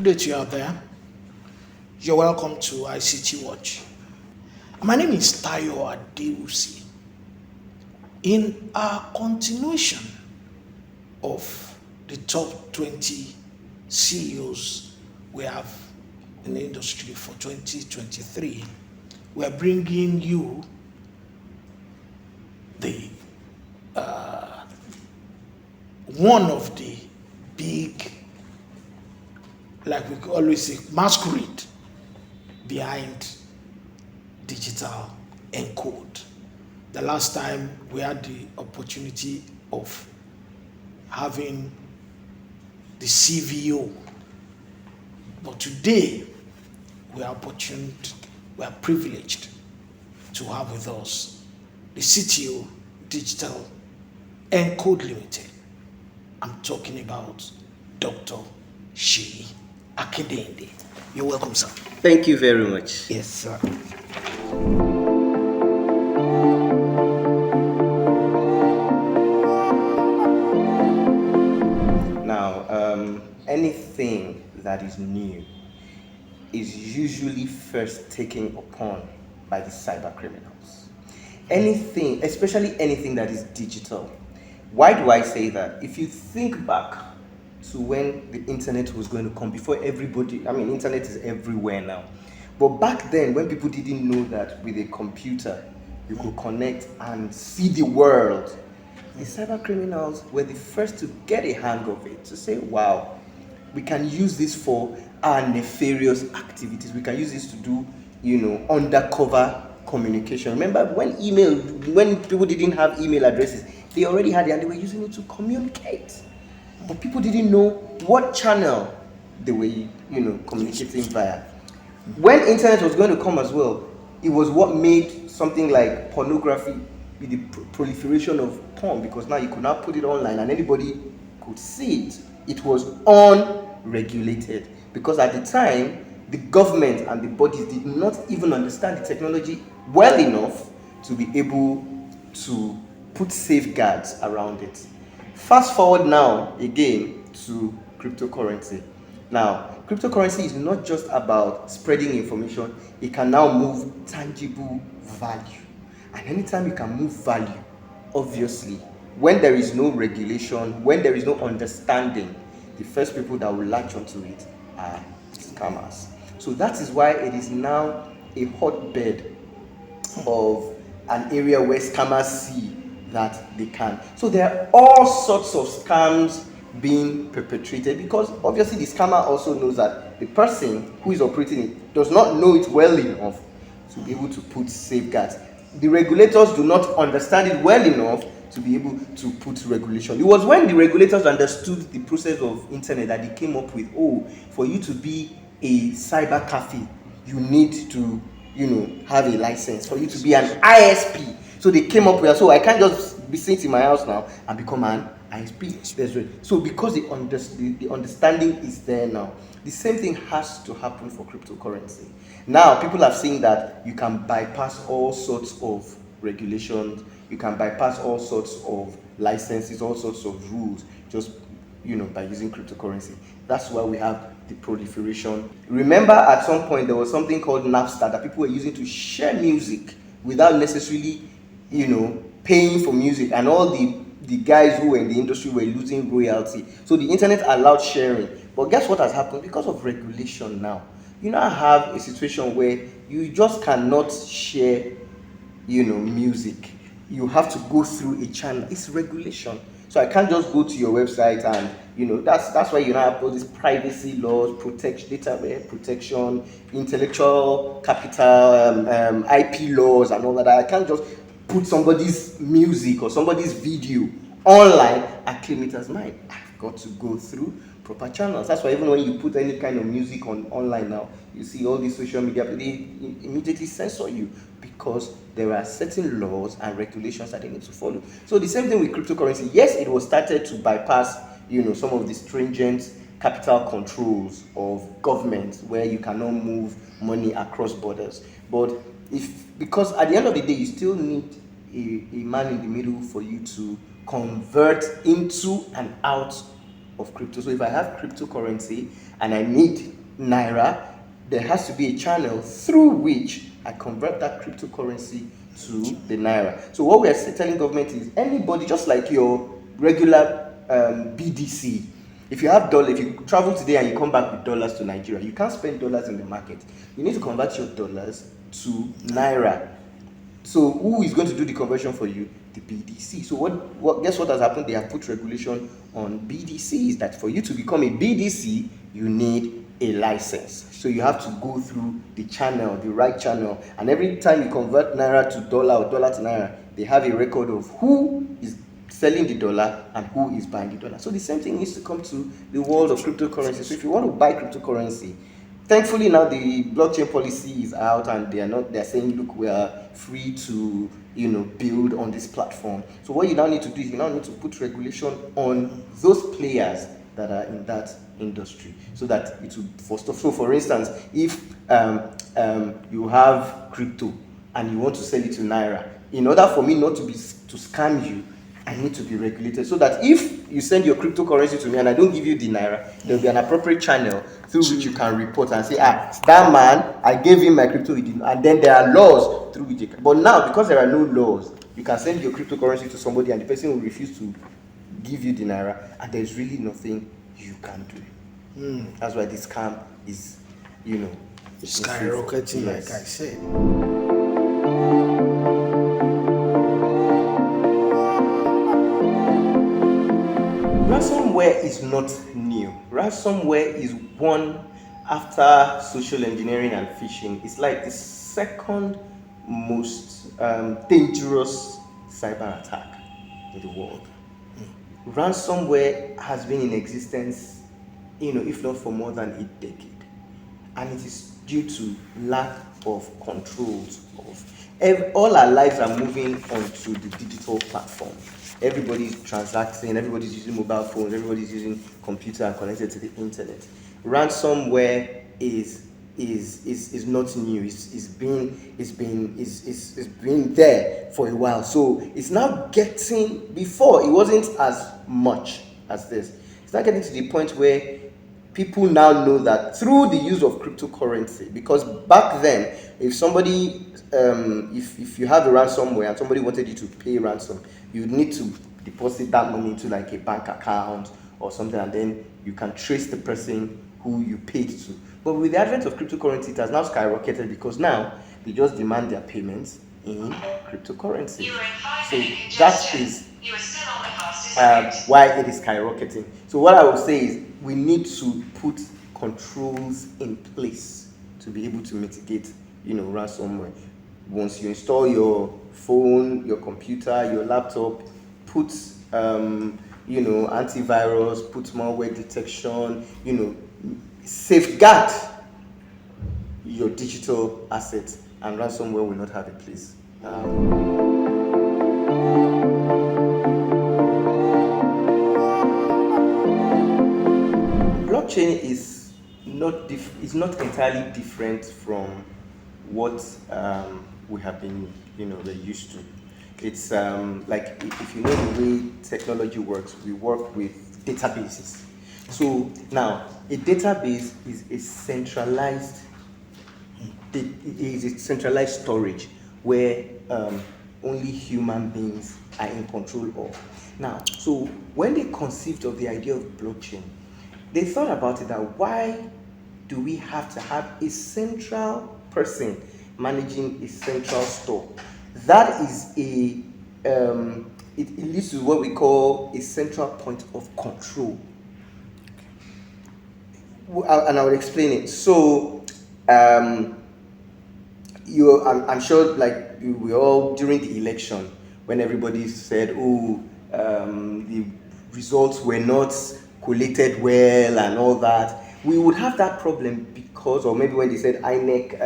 day to you out there. You're welcome to ICT Watch. My name is Tayo Adeusi. In our continuation of the top 20 CEOs we have in the industry for 2023, we are bringing you the one of the big, like we always say, masquerade behind digital Encode. The last time we had the opportunity of having the CVO, but today we are privileged to have with us the CTO Digital Encode Limited. I'm talking about Dr. Seyi Akindeinde. You're welcome, sir. Thank you very much. Yes, sir. Now, anything that is new is usually first taken upon by the cyber criminals. Anything, especially anything that is digital. Why do I say that? If you think back to when the internet was going to come, before everybody, internet is everywhere now. But back then, when people didn't know that with a computer, you could connect and see the world, the cyber criminals were the first to get a hang of it, to say, wow, we can use this for our nefarious activities. We can use this to do, undercover communication. Remember when people didn't have email addresses, they already had it and they were using it to communicate. But people didn't know what channel they were, communicating via. When internet was going to come as well, it was what made something like pornography with the proliferation of porn, because now you could now put it online and anybody could see it. It was unregulated because at the time, the government and the bodies did not even understand the technology well enough to be able to put safeguards around it. Fast forward now again to cryptocurrency. Now, cryptocurrency is not just about spreading information, it can now move tangible value. And anytime you can move value, obviously, when there is no regulation, when there is no understanding, the first people that will latch onto it are scammers. So that is why it is now a hotbed of an area where scammers see that they can. So there are all sorts of scams being perpetrated because obviously the scammer also knows that the person who is operating it does not know it well enough to be able to put safeguards. The regulators do not understand it well enough to be able to put regulation. It was when the regulators understood the process of internet that they came up with, for you to be a cyber cafe, you need to, have a license. For you to be an ISP. So they came up with, so I can't just be sitting in my house now and become an ISP. So because the understanding is there now, the same thing has to happen for cryptocurrency. Now people are saying that you can bypass all sorts of regulations, you can bypass all sorts of licenses, all sorts of rules, just by using cryptocurrency. That's why we have the proliferation. Remember, at some point there was something called Napster that people were using to share music without necessarily, paying for music, and all the guys who were in the industry were losing royalty. So the internet allowed sharing. But guess what has happened? Because of regulation now, you now have a situation where you just cannot share, music. You have to go through a channel. It's regulation. So I can't just go to your website and, that's why you now have all these privacy laws, data protection, intellectual capital, IP laws and all that. I can't just put somebody's music or somebody's video online and claim it as mine. I've got to go through proper channels. That's why even when you put any kind of music online now, you see all these social media, they immediately censor you because there are certain laws and regulations that they need to follow. So the same thing with cryptocurrency. Yes, it was started to bypass, some of the stringent capital controls of government where you cannot move money across borders. But because at the end of the day, you still need a man in the middle for you to convert into and out of crypto. So if I have cryptocurrency and I need Naira, there has to be a channel through which I convert that cryptocurrency to the Naira. So what we are telling government is anybody, just like your regular BDC, if you have dollars, if you travel today and you come back with dollars to Nigeria, you can't spend dollars in the market. You need to convert your dollars to Naira. So who is going to do the conversion for you? The BDC. So what guess what has happened? They have put regulation on BDCs that for you to become a BDC, you need a license. So you have to go through the channel, the right channel. And every time you convert Naira to dollar or dollar to Naira, they have a record of who is selling the dollar and who is buying the dollar. So the same thing needs to come to the world of cryptocurrency. So if you want to buy cryptocurrency, thankfully now the blockchain policy is out and they're saying, look, we are free to build on this platform. So what you now need to do is you now need to put regulation on those players that are in that industry, so that it will foster. So for instance, if you have crypto and you want to sell it to Naira, in order for me not to scam you, I need to be regulated, so that if you send your cryptocurrency to me and I don't give you the Naira, there will be an appropriate channel through which you can report and say, that man, I gave him my crypto, and then there are laws through which you can. But now, because there are no laws, you can send your cryptocurrency to somebody and the person will refuse to give you the Naira, and there's really nothing you can do. That's why this scam is, skyrocketing, yes. Like I said. Ransomware is not new. Ransomware is one after social engineering and phishing. It's like the second most dangerous cyber attack in the world. Ransomware has been in existence, if not for more than a decade. And it is due to lack of controls. All our lives are moving onto the digital platform. Everybody's transacting, everybody's using mobile phones, everybody's using computer and connected to the internet. Ransomware is not new. It's been there for a while. So it's now getting, before it wasn't as much as this. It's now getting to the point where people now know that through the use of cryptocurrency, because back then, if somebody, if you have a ransomware and somebody wanted you to pay ransom, you need to deposit that money into like a bank account or something, and then you can trace the person who you paid to. But with the advent of cryptocurrency, it has now skyrocketed, because now they just demand their payments in cryptocurrency. So that is why it is skyrocketing. So what I would say is we need to put controls in place to be able to mitigate, ransomware. Once you install your phone, your computer, your laptop, put antivirus, put malware detection, safeguard your digital assets, and ransomware will not have a place. Blockchain is not entirely different from what we have been we're used to. It's like, if you know the way technology works, we work with databases. So now a database is a centralized storage where only human beings are in control of. Now, so when they conceived of the idea of blockchain, they thought about it that why do we have to have a central person managing a central store? That is it leads to what we call a central point of control. And I will explain it. So, I'm sure, like we all, during the election, when everybody said, the results were not collated well and all that, we would have that problem because, or maybe when they said INEC,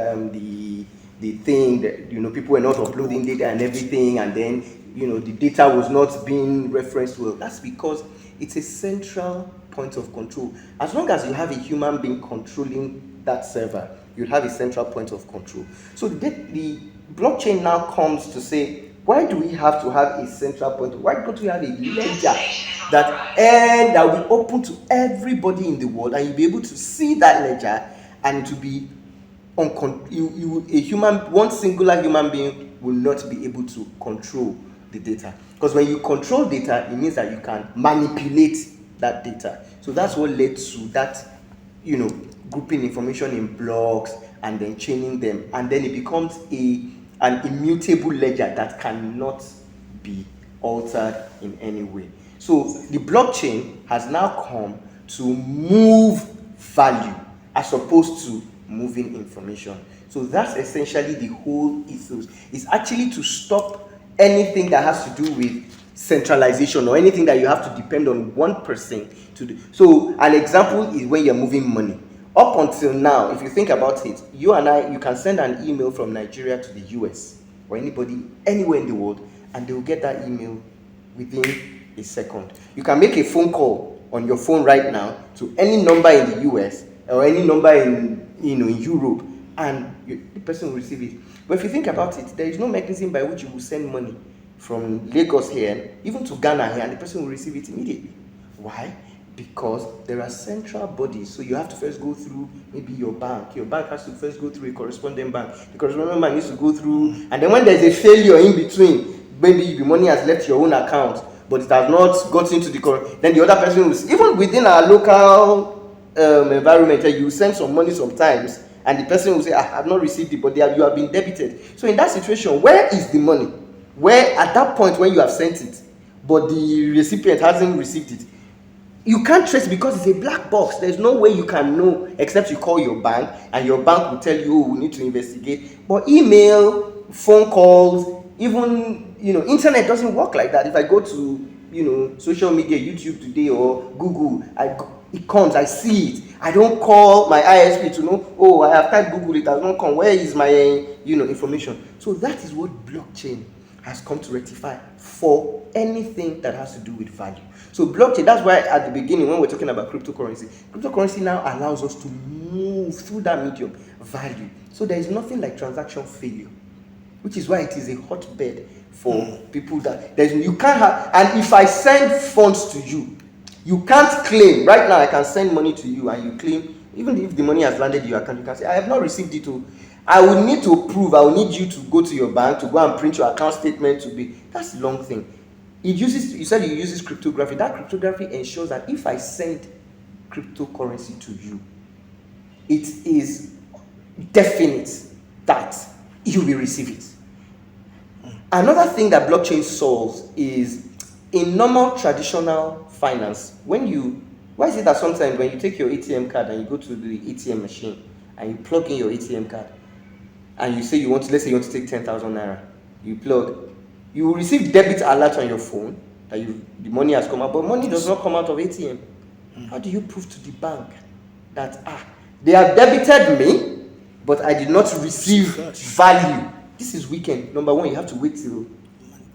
the thing that, people were not uploading data and everything, and then, the data was not being referenced well. That's because it's a central point of control. As long as you have a human being controlling that server, you have a central point of control. So the blockchain now comes to say, Why do we have to have a central point? Why don't we have a ledger that will be open to everybody in the world, and you'll be able to see that ledger, and it will be one singular human being will not be able to control the data. Because when you control data, it means that you can manipulate that data. So that's what led to that, grouping information in blocks and then chaining them, and then it becomes an immutable ledger that cannot be altered in any way. So the blockchain has now come to move value as opposed to moving information. So that's essentially the whole ethos. It's actually to stop anything that has to do with centralization or anything that you have to depend on one person to do. So an example is when you're moving money. Up until now, if you think about it, you can send an email from Nigeria to the US or anybody anywhere in the world, and they will get that email within a second. You can make a phone call on your phone right now to any number in the US or any number in Europe, and the person will receive it. But if you think about it, there is no mechanism by which you will send money from Lagos here, even to Ghana here, and the person will receive it immediately. Why? Because there are central bodies. So you have to first go through maybe your bank. Your bank has to first go through a correspondent bank. The correspondent bank needs to go through, and then when there's a failure in between, maybe the money has left your own account, but it has not gotten to then the other person will, even within our local environment, you send some money sometimes, and the person will say, I have not received it, but you have been debited. So in that situation, where is the money? Where at that point when you have sent it, but the recipient hasn't received it, you can't trace, because it's a black box. There's no way you can know except you call your bank, and your bank will tell you, we need to investigate. But email, phone calls, even internet doesn't work like that. If I go to social media, YouTube today or Google, it comes, I see it. I don't call my ISP to know, I have typed Google, it has not come. Where is my information? So that is what blockchain has come to rectify for anything that has to do with value. So blockchain, that's why at the beginning when we're talking about cryptocurrency now allows us to move through that medium, value. So there is nothing like transaction failure, which is why it is a hotbed for people that you can't have. And if I send funds to you, you can't claim. Right now I can send money to you and you claim, even if the money has landed in your account, you can say, I have not received it. I will need to prove, I will need you to go to your bank to go and print your account statement that's a long thing. You said it uses cryptography. That cryptography ensures that if I send cryptocurrency to you, it is definite that you will receive it. Another thing that blockchain solves is, in normal traditional finance, why is it that sometimes when you take your ATM card and you go to the ATM machine and you plug in your ATM card and you say let's say you want to take 10,000 naira, you plug, you will receive debit alert on your phone that the money has come out, but money does not come out of ATM. How do you prove to the bank that they have debited me, but I did not receive value? This is weekend. Number one, you have to wait till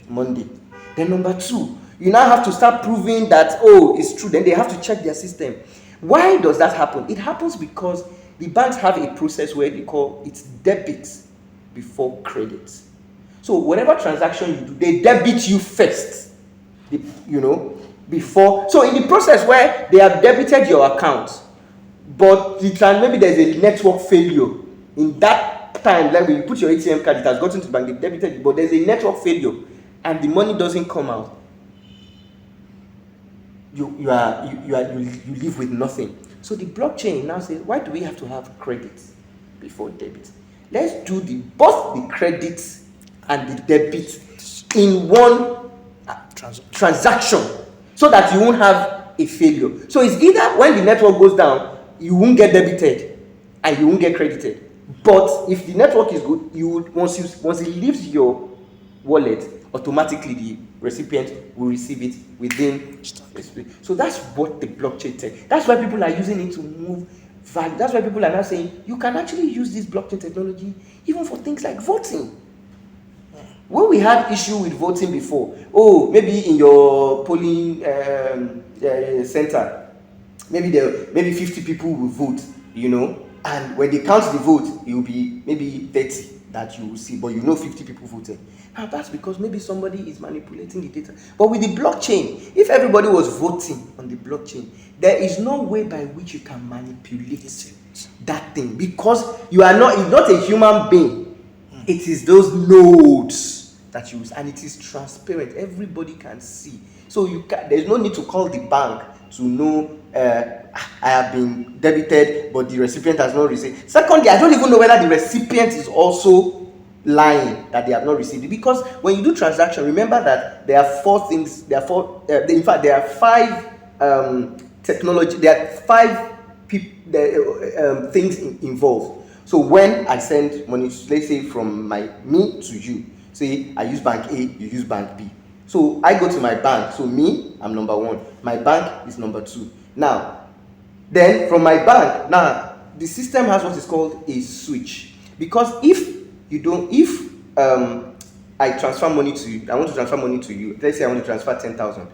Monday. Then number two, you now have to start proving that it's true. Then they have to check their system. Why does that happen? It happens because the banks have a process where they call it debit before credit. So whatever transaction you do, they debit you first, before. So in the process where they have debited your account, but maybe there's a network failure in that time, like when you put your ATM card, it has gotten to the bank, they debited it, but there's a network failure and the money doesn't come out. You live with nothing. So the blockchain now says, why do we have to have credit before debit? Let's do both the credit and the debit in one transaction, so that you won't have a failure. So it's either when the network goes down, you won't get debited and you won't get credited. But if the network is good, once it leaves your wallet, automatically the recipient will receive it within a space. So that's what the blockchain tech. That's why people are using it to move value. That's why people are now saying you can actually use this blockchain technology even for things like voting. When we had issue with voting before, maybe in your polling center, maybe 50 people will vote, and when they count the vote, it will be maybe 30. that you will see, but you know 50 people voted. Now that's because maybe somebody is manipulating the data. But with the blockchain, if everybody was voting on the blockchain, there is no way by which you can manipulate that thing, because you are not, it's not a human being. It is those nodes that you use, and it is transparent. Everybody can see. So there's no need to call the bank to know I have been debited, but the recipient has not received. Secondly, I don't even know whether the recipient is also lying that they have not received it, because when you do transaction, remember that there are four things. There are four. In fact, there are five technology. There are five things involved. So when I send money, let's say from me to you, say I use bank A, you use bank B. So I go to my bank. So me, I'm number one. My bank is number two. Now, then from my bank, now the system has what is called a switch. Because if I transfer money to you, I want to transfer money to you. Let's say I want to transfer 10,000.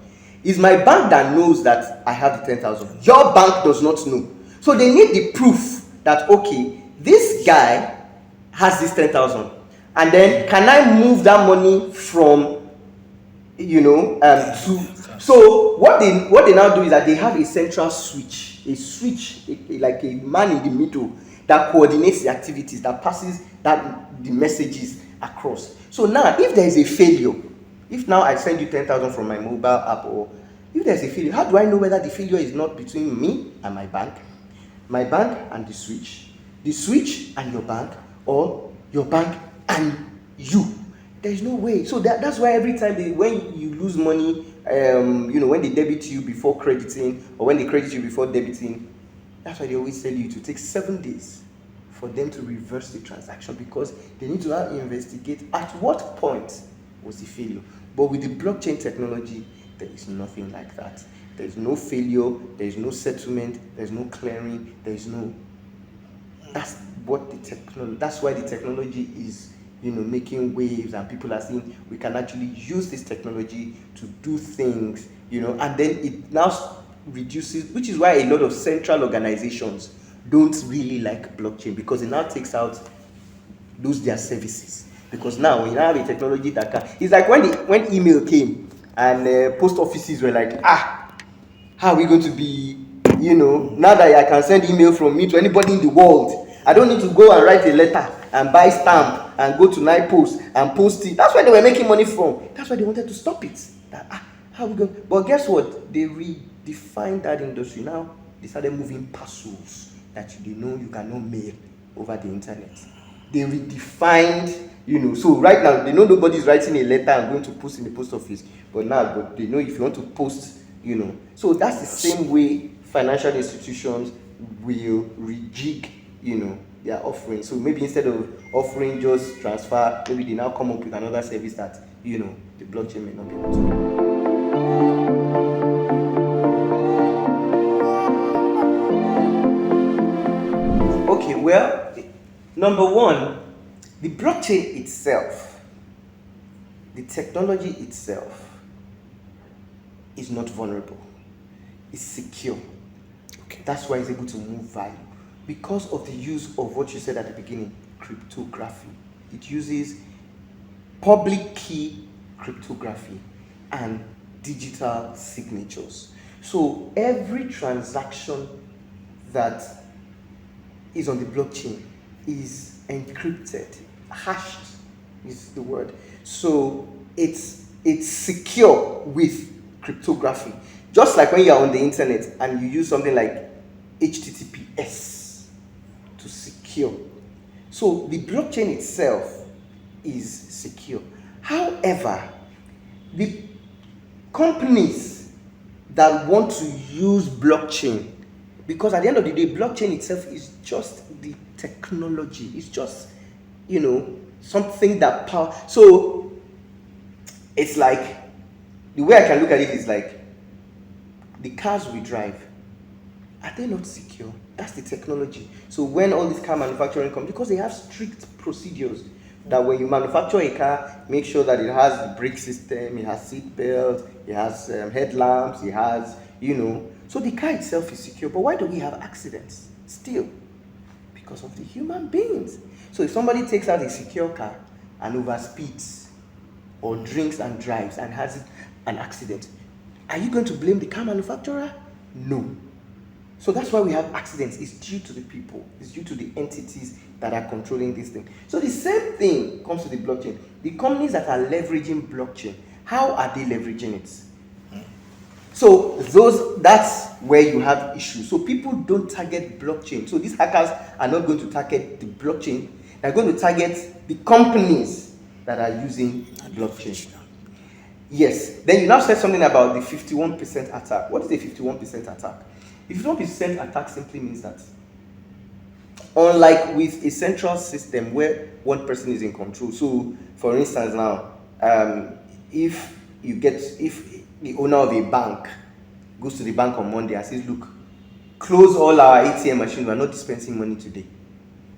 It's my bank that knows that I have the 10,000. Your bank does not know. So they need the proof that, okay, this guy has this 10,000. And then can I move that money from, so what they now do is that they have a central switch, like a man in the middle that coordinates the activities, that passes the messages across. So now, if there is a failure, if now I send you 10,000 from my mobile app, or if there's a failure, how do I know whether the failure is not between me and my bank and the switch and your bank, or your bank and you? There is no way. So that's why every time when you lose money, when they debit you before crediting, or when they credit you before debiting, that's why they always tell you to take 7 days for them to reverse the transaction, because they need to now investigate at what point was the failure. But with the blockchain technology, there is nothing like that. There is no failure, there is no settlement, there is no clearing, there is no. That's why the technology is making waves, and people are saying we can actually use this technology to do things, and then it now reduces, which is why a lot of central organizations don't really like blockchain, because it now takes out their services. Because now when you have a technology that can, it's like when email came and post offices were like, how are we going to be, now that I can send email from me to anybody in the world, I don't need to go and write a letter and buy stamp and go to Night Post and post it. That's where they were making money from. That's why they wanted to stop it. How are we going? But guess what? They redefined that industry. Now they started moving parcels that you cannot mail over the internet. They redefined, so right now they know nobody's writing a letter and going to post in the post office. But they know if you want to post, So that's the same way financial institutions will rejig, their offering. So maybe instead of offering just transfer, maybe they now come up with another service that, the blockchain may not be able to do. Okay, well, number one, the blockchain itself, the technology itself is not vulnerable. It's secure. Okay. That's why it's able to move value. Because of the use of what you said at the beginning, cryptography. It uses public key cryptography and digital signatures. So every transaction that is on the blockchain is encrypted, hashed is the word. So it's secure with cryptography. Just like when you are on the internet and you use something like HTTPS to secure. So the blockchain itself is secure. However, the companies that want to use blockchain, because at the end of the day, blockchain itself is just the technology. It's just, something that power. So it's like, the way I can look at it is like, the cars we drive, are they not secure? That's the technology. So when all this car manufacturing comes, because they have strict procedures that when you manufacture a car, make sure that it has the brake system, it has seat belts, it has headlamps, it has, So the car itself is secure. But why do we have accidents still? Because of the human beings. So if somebody takes out a secure car and overspeeds or drinks and drives and has an accident, are you going to blame the car manufacturer? No. So that's why we have accidents. It's due to the people. It's due to the entities that are controlling this thing. So the same thing comes to the blockchain. The companies that are leveraging blockchain, how are they leveraging it? So that's where you have issues. So people don't target blockchain. So these hackers are not going to target the blockchain. They're going to target the companies that are using blockchain. Yes. Then you now said something about the 51% attack. What is a 51% attack? The 51% attack simply means that, unlike with a central system where one person is in control. So, for instance, now, if the owner of a bank goes to the bank on Monday and says, "Look, close all our ATM machines. We are not dispensing money today."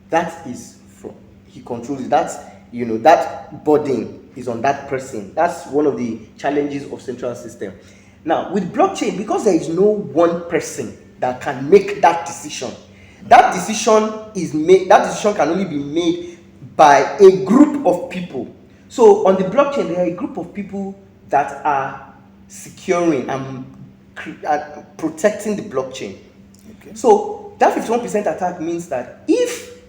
That is from he controls it. That's that burden is on that person. That's one of the challenges of central system. Now, with blockchain, because there is no one person that can make that decision, that decision can only be made by a group of people. So on the blockchain, there are a group of people that are securing and protecting the blockchain. Okay. So that 51% attack means that if,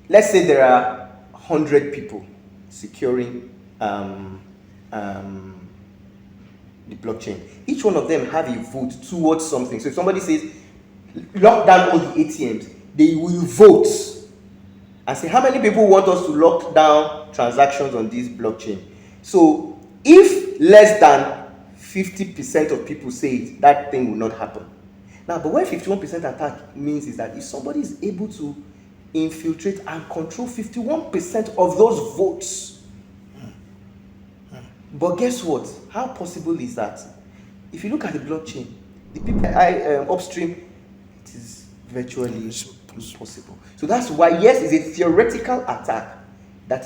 let's say, there are 100 people securing the blockchain, each one of them have a vote towards something. So if somebody says lock down all the ATMs, they will vote and say how many people want us to lock down transactions on this blockchain. So if less than 50% of people say it, that thing will not happen. Now, but what 51% attack means is that if somebody is able to infiltrate and control 51% of those votes, but guess what? How possible is that? If you look at the blockchain, the people upstream, it is virtually impossible. So that's why, yes, it's a theoretical attack that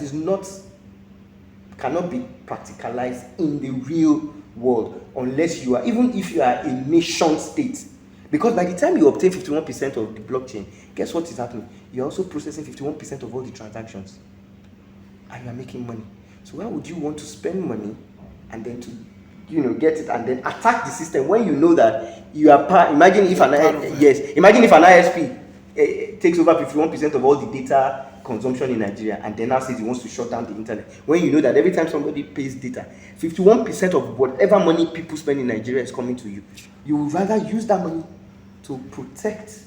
cannot be practicalized in the real world unless even if you are a nation state. Because by the time you obtain 51% of the blockchain, guess what is happening? You're also processing 51% of all the transactions. And you're making money. So why would you want to spend money and then to get it and then attack the system when you know that you are part? Imagine if an ISP takes over 51% of all the data consumption in Nigeria and then now says he wants to shut down the internet. When you know that every time somebody pays data, 51% of whatever money people spend in Nigeria is coming to you. You would rather use that money to protect.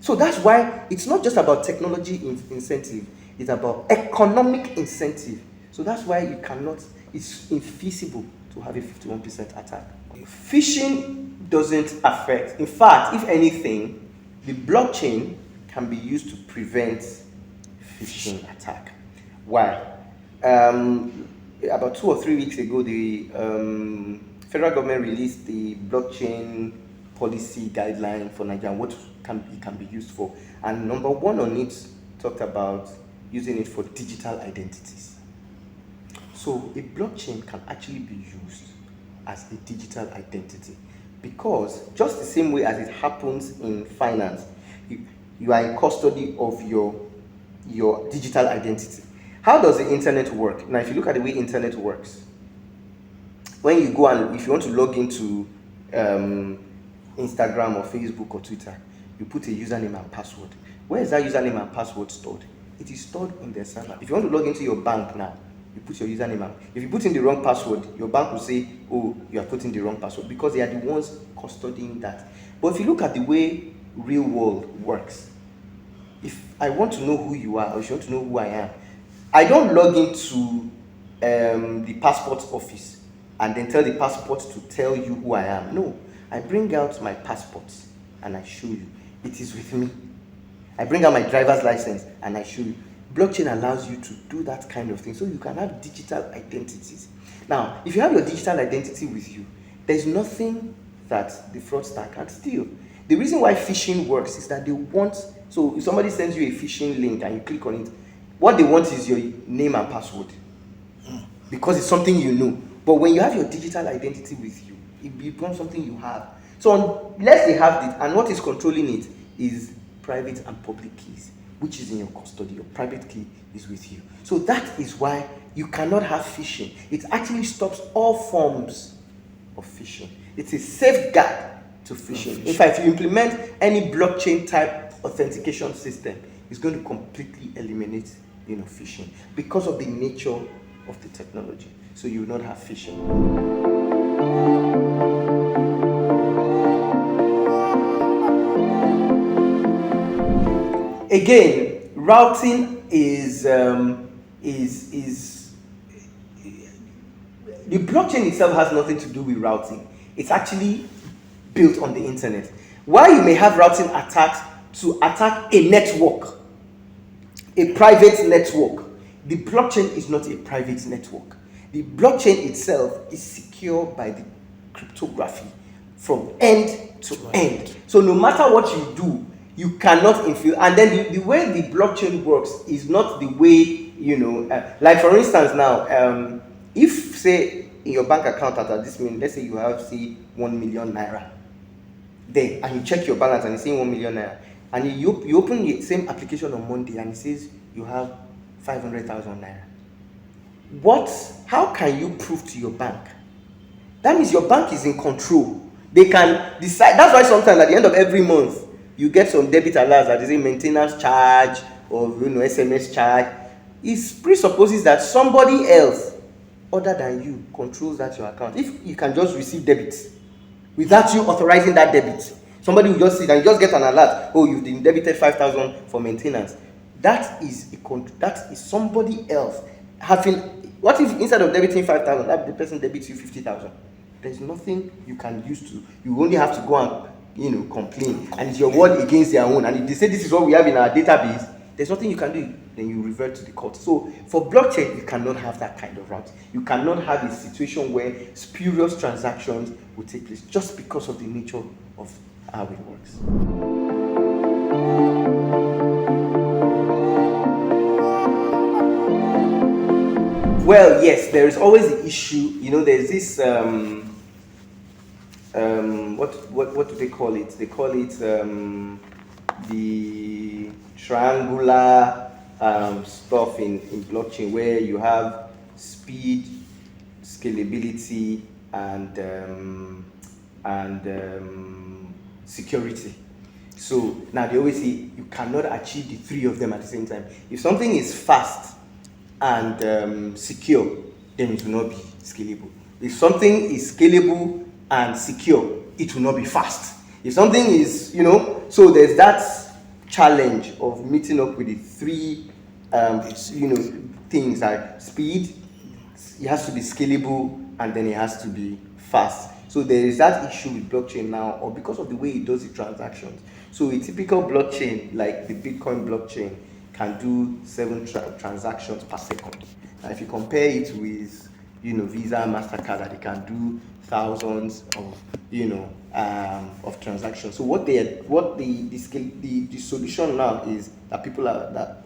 So that's why it's not just about technology incentive. It's about economic incentive. So that's why it's infeasible to have a 51% attack. Phishing doesn't affect. In fact, if anything, the blockchain can be used to prevent phishing attack. Why? About 2 or 3 weeks ago, the federal government released the blockchain policy guideline for Nigeria and what it can be used for. And number 1 on it talked about using it for digital identities. So a blockchain can actually be used as a digital identity because just the same way as it happens in finance, you are in custody of your digital identity. How does the internet work? Now, if you look at the way internet works, when you go and if you want to log into Instagram or Facebook or Twitter, you put a username and password. Where is that username and password stored? It is stored on their server. If you want to log into your bank now, you put your username and if you put in the wrong password, your bank will say, "Oh, you are putting the wrong password," because they are the ones custodying that. But if you look at the way real world works, if I want to know who you are or if you want to know who I am, I don't log into the passport office and then tell the passport to tell you who I am. No, I bring out my passport and I show you. It is with me. I bring out my driver's license and I show you. Blockchain allows you to do that kind of thing, so you can have digital identities. Now, if you have your digital identity with you, there's nothing that the fraudster can steal. The reason why phishing works is that they want, so if somebody sends you a phishing link and you click on it, what they want is your name and password because it's something you know. But when you have your digital identity with you, it becomes something you have. So unless they have it, and what is controlling it is private and public keys, which is in your custody. Your private key is with you. So that is why you cannot have phishing. It actually stops all forms of phishing. It's a safeguard to phishing. In fact, if you implement any blockchain type authentication system, it's going to completely eliminate phishing because of the nature of the technology. So you will not have phishing. Again, routing is the blockchain itself has nothing to do with routing. It's actually built on the internet. While you may have routing attacks to attack a network, a private network, the blockchain is not a private network. The blockchain itself is secure by the cryptography from end to end. So no matter what you do, you cannot influence. And then the way the blockchain works is not the way, like for instance now, if say in your bank account at this minute, let's say you have 1 million naira there, and you check your balance and it's saying 1 million naira, and you open the same application on Monday and it says you have 500,000 naira. How can you prove to your bank? That means your bank is in control. They can decide. That's why sometimes at the end of every month you get some debit alerts that is a maintenance charge or SMS charge. It presupposes that somebody else other than you controls that your account. If you can just receive debits without you authorizing that debit, somebody will just sit and you just get an alert. Oh, you've been debited 5,000 for maintenance. That is somebody else having. What if instead of debiting 5,000, that the person debits you 50,000? There's nothing you can use to. You only have to go and complain, and it's your word against their own. And if they say this is what we have in our database, there's nothing you can do. Then you revert to the court. So for blockchain, you cannot have that kind of route. You cannot have a situation where spurious transactions will take place just because of the nature of how it works. Well, yes, there is always the issue. There's this what do they call it? They call it the triangular stuff in blockchain, where you have speed, scalability, and security. So now they always say you cannot achieve the three of them at the same time. If something is fast and secure, then it will not be scalable. If something is scalable and secure, it will not be fast. If something is, so there's that challenge of meeting up with the three, things like speed, it has to be scalable, and then it has to be fast. So there is that issue with blockchain now, or because of the way it does the transactions. So a typical blockchain, like the Bitcoin blockchain, can do 7 transactions per second. Now, if you compare it with, Visa, MasterCard, that they can do thousands of, of transactions. So what the solution now is that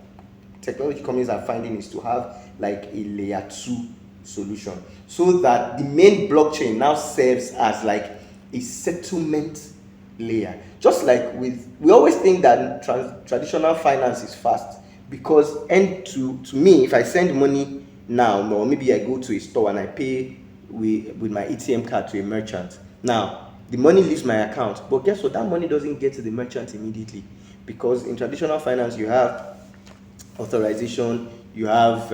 technology companies are finding is to have like a layer 2 solution, so that the main blockchain now serves as like a settlement layer. Just like we always think that traditional finance is fast, because to me, if I send money now, or maybe I go to a store and I pay with my ATM card to a merchant, now the money leaves my account, but guess what? That money doesn't get to the merchant immediately, because in traditional finance you have authorization, you have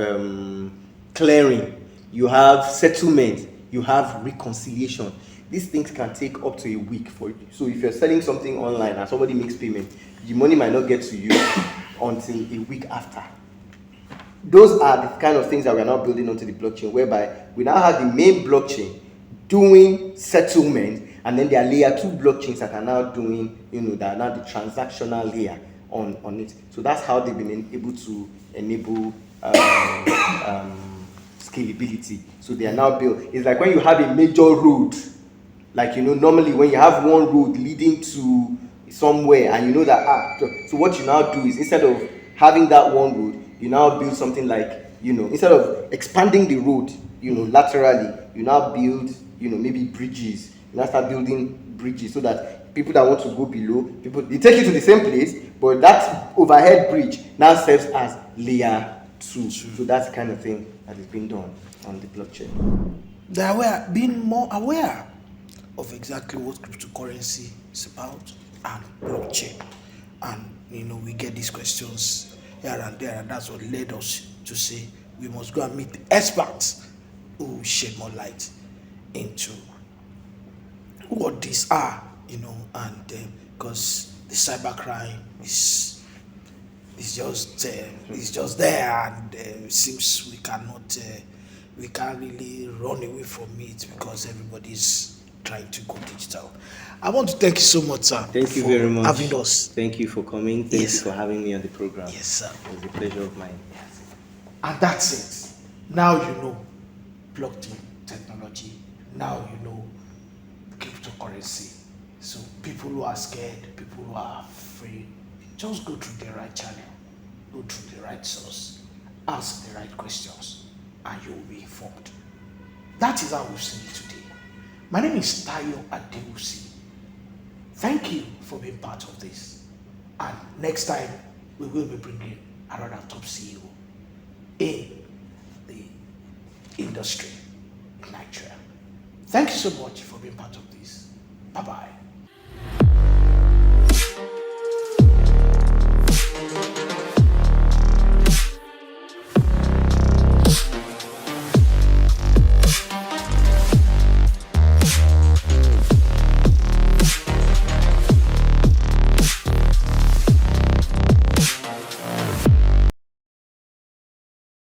clearing, you have settlement, you have reconciliation. These things can take up to a week for you. So if you're selling something online and somebody makes payment, the money might not get to you until a week after. Those are the kind of things that we are now building onto the blockchain, whereby we now have the main blockchain doing settlement, and then there are layer 2 blockchains that are now doing, that are now the transactional layer on it. So that's how they've been able to enable scalability. So they are now built. It's like when you have a major road, like normally when you have one road leading to somewhere, and that so what you now do is, instead of having that one road, you now build something like, instead of expanding the road, laterally, you now build, maybe bridges. You now start building bridges, so that people that want to go below, people they take you to the same place, but that overhead bridge now serves as layer 2. So that's the kind of thing that is being done on the blockchain. They are being more aware of exactly what cryptocurrency is about and blockchain. And we get these questions here and there, and that's what led us to say we must go and meet the experts who will shed more light into what these are, and because the cybercrime is just there, and it seems we can't really run away from it because everybody's trying to go digital. I want to thank you so much, sir. Thank you very much. Having us. Thank you for coming. Thank you for having me on the program. Yes, sir. It was a pleasure of mine. And that's it. Now you know blockchain technology. Now you know cryptocurrency. So people who are scared, people who are afraid, just go through the right channel, go through the right source, ask the right questions, and you will be informed. That is how we've seen it today. My name is Seyi Akindeinde. Thank you for being part of this. And next time, we will be bringing another top CEO in the industry in Nigeria. Thank you so much for being part of this. Bye-bye.